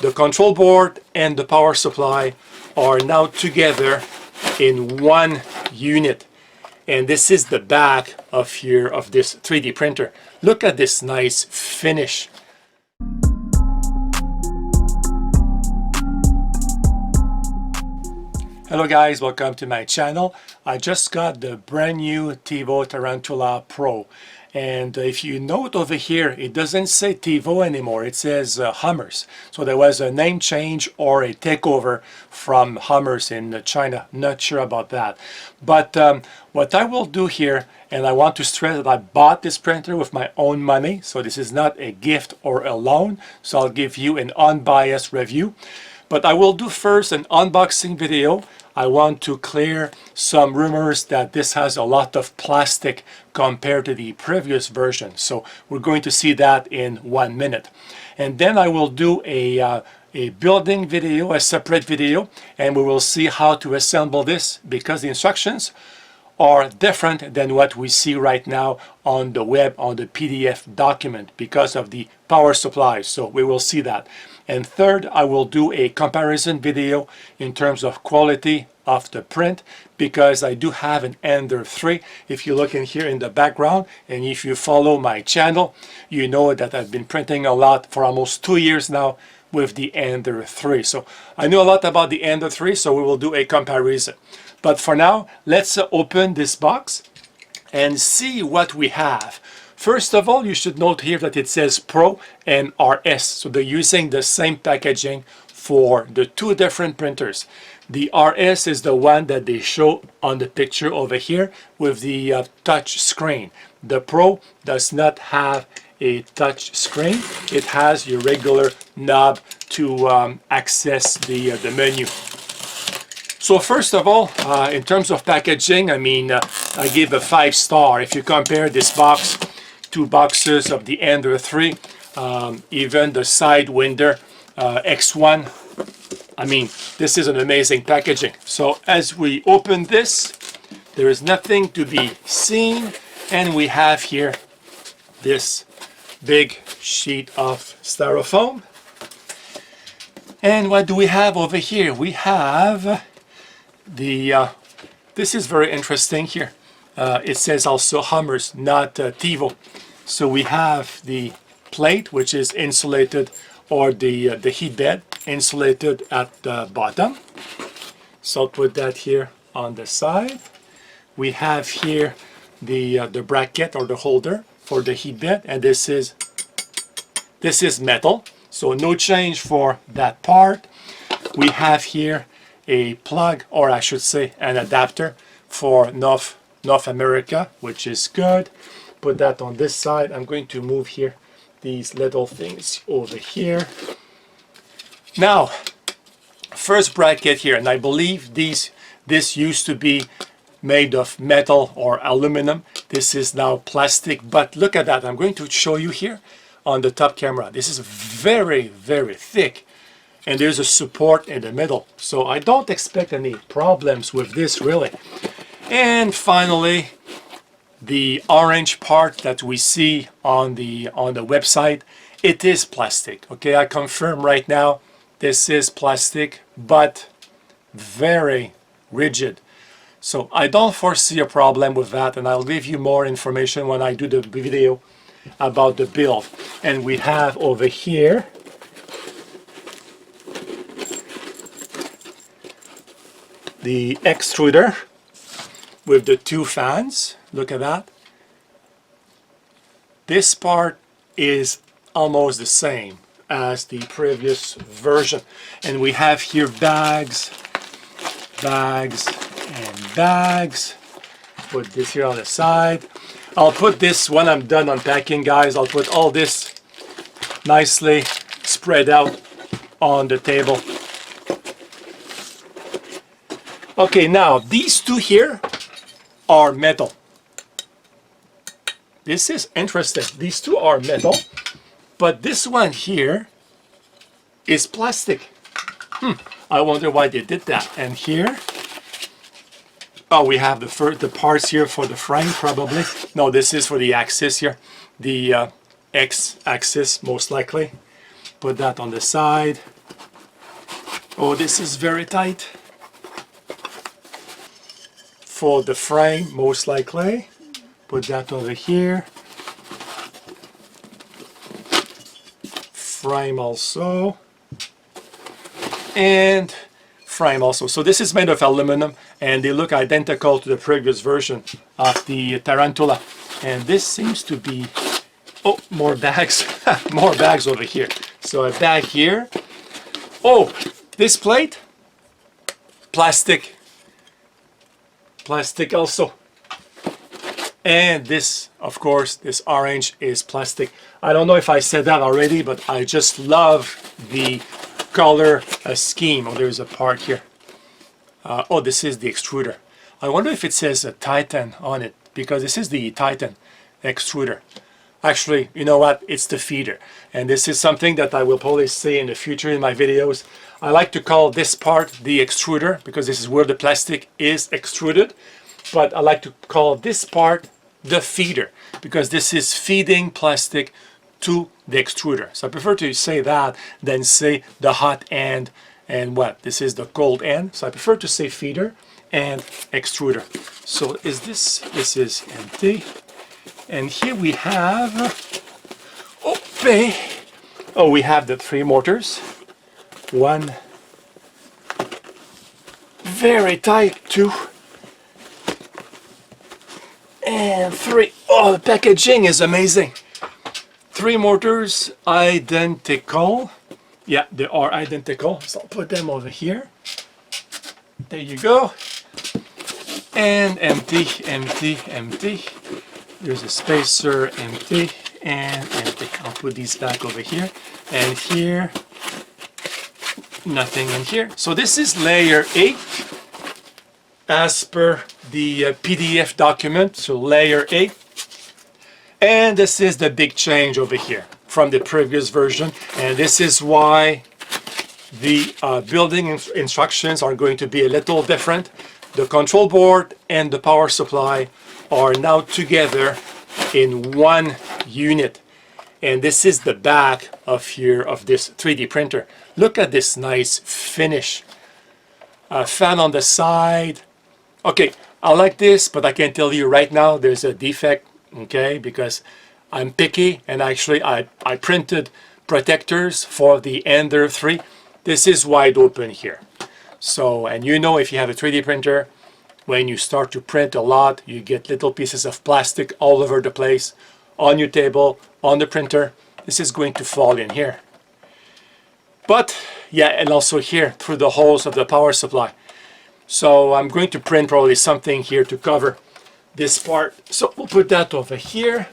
The control board and the power supply are now together in one unit. And this is the back of this 3D printer. Look at this nice finish. Hello guys, welcome to my channel. I just got the brand new Tevo Tarantula Pro. And if you note over here, it doesn't say Tevo anymore, it says Hummers. So there was a name change or a takeover from Hummers in China. Not sure about that. But what I will do here, and I want to stress that I bought this printer with my own money, so this is not a gift or a loan, so I'll give you an unbiased review. But I will do first an unboxing video. I want to clear some rumors that this has a lot of plastic compared to the previous version. So we're going to see that in 1 minute. And then I will do a building video, a separate video, and we will see how to assemble this because the instructions are different than what we see right now on the web, on the PDF document because of the power supply. So we will see that. And third, I will do a comparison video in terms of quality of the print because I do have an Ender 3. If you look in here in the background and if you follow my channel, you know that I've been printing a lot for almost 2 years now with the Ender 3. So I know a lot about the Ender 3, so we will do a comparison. But for now, let's open this box and see what we have. First of all, you should note here that it says Pro and RS. So they're using the same packaging for the two different printers. The RS is the one that they show on the picture over here with the touch screen. The Pro does not have a touch screen. It has your regular knob to access the menu. So first of all, in terms of packaging, I mean, I give a 5-star. If you compare this box, 2 boxes of the Ender 3, even the Sidewinder X1, I mean, this is an amazing packaging. So as we open this, there is nothing to be seen, and we have here this big sheet of styrofoam. And what do we have over here? We have the this is very interesting here. It says also Hummers, not Tevo. So we have the plate, which is insulated, or the heat bed insulated at the bottom. So I'll put that here on the side. We have here the bracket or the holder for the heat bed, and this is metal, so no change for that part. We have here a plug, or I should say an adapter for North America, which is good. Put that on this side. I'm going to move here these little things over here. Now, first bracket here, and I believe this used to be made of metal or aluminum. This is now plastic, but look at that. I'm going to show you here on the top camera. This is very, very thick, and there's a support in the middle. So I don't expect any problems with this really. And finally, the orange part that we see on the website, it is plastic. Okay, I confirm right now this is plastic, but very rigid. So I don't foresee a problem with that, and I'll give you more information when I do the video about the build. And we have over here the extruder with the 2 fans. Look at that. This part is almost the same as the previous version. And we have here bags, and bags. Put this here on the side. I'll put this when I'm done unpacking, guys. I'll put all this nicely spread out on the table. Okay, now these two here are metal. This is interesting. These two are metal, but this one here is plastic. I wonder why they did that. And here, oh, we have the parts here for the frame, probably. No, this is for the axis here, the X-axis most likely. Put that on the side. Oh, this is very tight. For the frame, most likely. Put that over here. Frame also. And frame also. So this is made of aluminum and they look identical to the previous version of the Tarantula. And this seems to be, oh, more bags, more bags over here. So a bag here. Oh, this plate, plastic. Plastic also. And this, of course, this orange is plastic. I don't know if I said that already, but I just love the color scheme. Oh, there's a part here. Oh, this is the extruder. I wonder if it says a Titan on it, because this is the Titan extruder. Actually, you know what? It's the feeder. And this is something that I will probably say in the future in my videos. I like to call this part the extruder because this is where the plastic is extruded. But I like to call this part the feeder because this is feeding plastic to the extruder. So I prefer to say that than say the hot end and what? This is the cold end. So I prefer to say feeder and extruder. So is this is empty. And here we have, we have the 3 motors. 1, very tight, 2, and 3. Oh, the packaging is amazing. 3 motors, identical. Yeah, they are identical. So I'll put them over here. There you go. And empty, empty, empty. There's a spacer, empty, and empty. I'll put these back over here. And here, nothing in here. So this is layer 8 as per the PDF document. So layer 8. And this is the big change over here from the previous version. And this is why the building instructions are going to be a little different. The control board and the power supply are now together in one unit. And this is the back of here of this 3D printer. Look at this nice finish. Fan on the side. Okay, I like this, but I can tell you right now there's a defect, okay, because I'm picky and actually I printed protectors for the Ender 3. This is wide open here. So, and you know, if you have a 3D printer, when you start to print a lot, you get little pieces of plastic all over the place, on your table, on the printer. This is going to fall in here. But, yeah, and also here, through the holes of the power supply. So I'm going to print probably something here to cover this part. So we'll put that over here.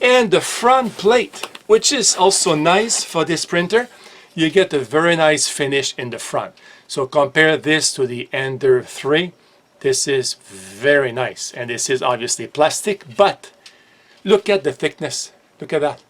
And the front plate, which is also nice for this printer, you get a very nice finish in the front. So compare this to the Ender 3. This is very nice, and this is obviously plastic, but look at the thickness. Look at that.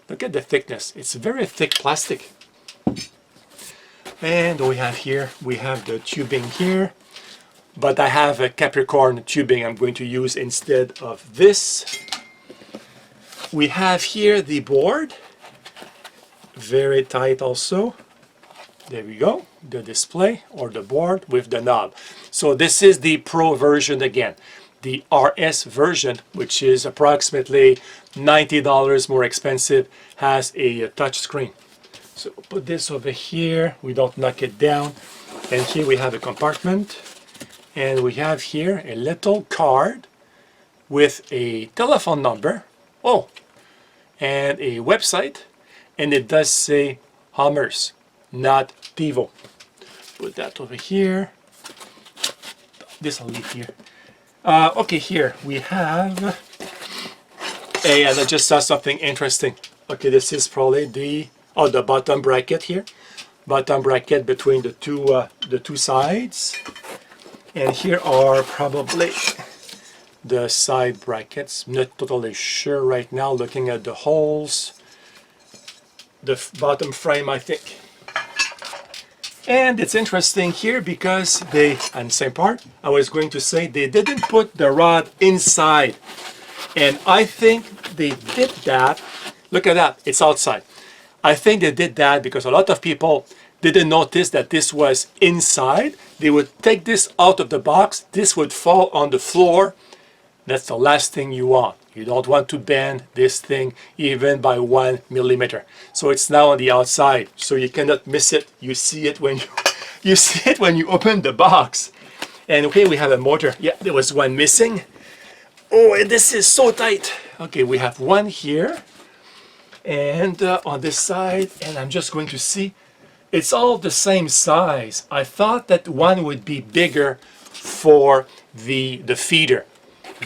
Look at the thickness. It's very thick plastic. And we have here, we have the tubing here, but I have a Capricorn tubing I'm going to use instead of this. We have here the board, very tight also. There we go, the display or the board with the knob. So this is the Pro version again. The RS version, which is approximately $90 more expensive, has a touch screen. So put this over here, we don't knock it down. And here we have a compartment. And we have here a little card with a telephone number. Oh, and a website. And it does say Hummers, not Tevo. Put that over here. This I'll leave here. Okay, here we have and I just saw something interesting. Okay, this is probably the bottom bracket here. Bottom bracket between the two sides. And here are probably the side brackets. Not totally sure right now looking at the holes. The bottom frame, I think. And it's interesting here because they, on the same part, I was going to say they didn't put the rod inside. And I think they did that. Look at that, it's outside. I think they did that because a lot of people, didn't notice that this was inside, they would take this out of the box, this would fall on the floor. That's the last thing you want. You don't want to bend this thing even by 1 millimeter. So it's now on the outside, so you cannot miss it. You see it when you see it when you open the box. And okay, we have a motor. Yeah, there was one missing. Oh, and this is so tight. Okay, we have one here and on this side, and I'm just going to see. It's all the same size. I thought that one would be bigger for the feeder,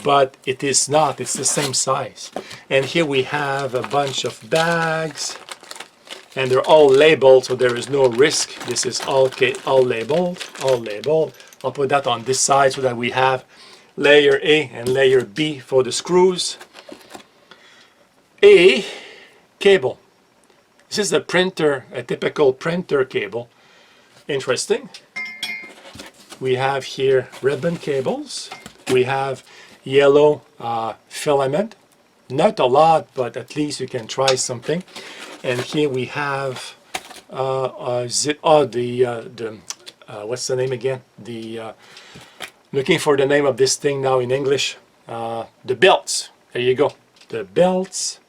but it is not. It's the same size. And here we have a bunch of bags, and they're all labeled, so there is no risk. This is all labeled, all labeled. I'll put that on this side so that we have layer A and layer B for the screws. A cable. This is a printer, a typical printer cable. Interesting. We have here ribbon cables. We have yellow filament. Not a lot, but at least you can try something. And here we have what's the name again? Looking for the name of this thing now in English. The belts. There you go. The belts.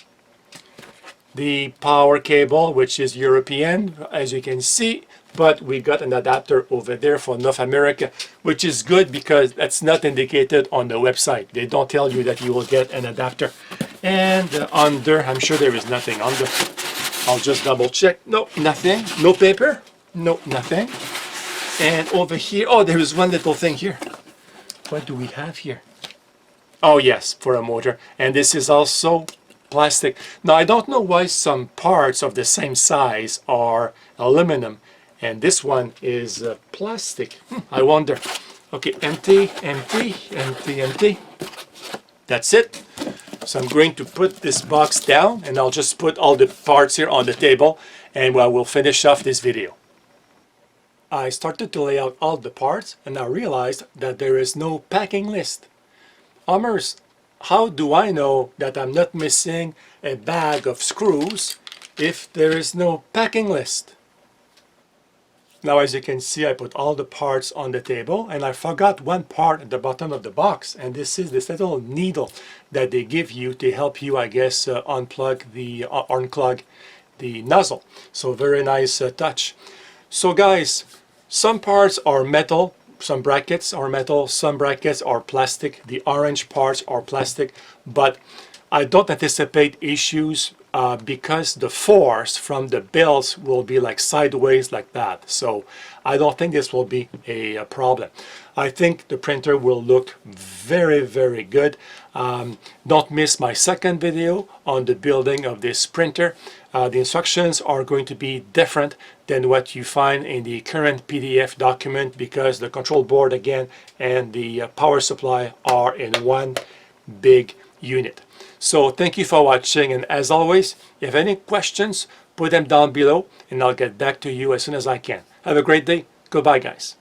The power cable, which is European, as you can see, but we got an adapter over there for North America, which is good because that's not indicated on the website. They don't tell you that you will get an adapter. And under, I'm sure there is nothing under. I'll just double check. No, nothing. No paper. No, nothing. And over here, oh, there is one little thing here. What do we have here? Oh yes, for a motor. And this is also plastic. Now I don't know why some parts of the same size are aluminum and this one is plastic. I wonder. Okay, empty, empty, empty, empty. That's it. So I'm going to put this box down and I'll just put all the parts here on the table and we'll finish off this video. I started to lay out all the parts and I realized that there is no packing list. Hummers, how do I know that I'm not missing a bag of screws if there is no packing list? Now as you can see, I put all the parts on the table and I forgot one part at the bottom of the box, and this is this little needle that they give you to help you, I guess, unclog the nozzle. So very nice touch. So guys, some parts are metal. Some brackets are metal, some brackets are plastic. The orange parts are plastic, but I don't anticipate issues because the force from the belts will be like sideways like that. So I don't think this will be a problem. I think the printer will look very, very good. Don't miss my second video on the building of this printer. The instructions are going to be different than what you find in the current PDF document because the control board again and the power supply are in one big unit. So thank you for watching, and as always, if you have any questions, put them down below and I'll get back to you as soon as I can. Have a great day. Goodbye, guys.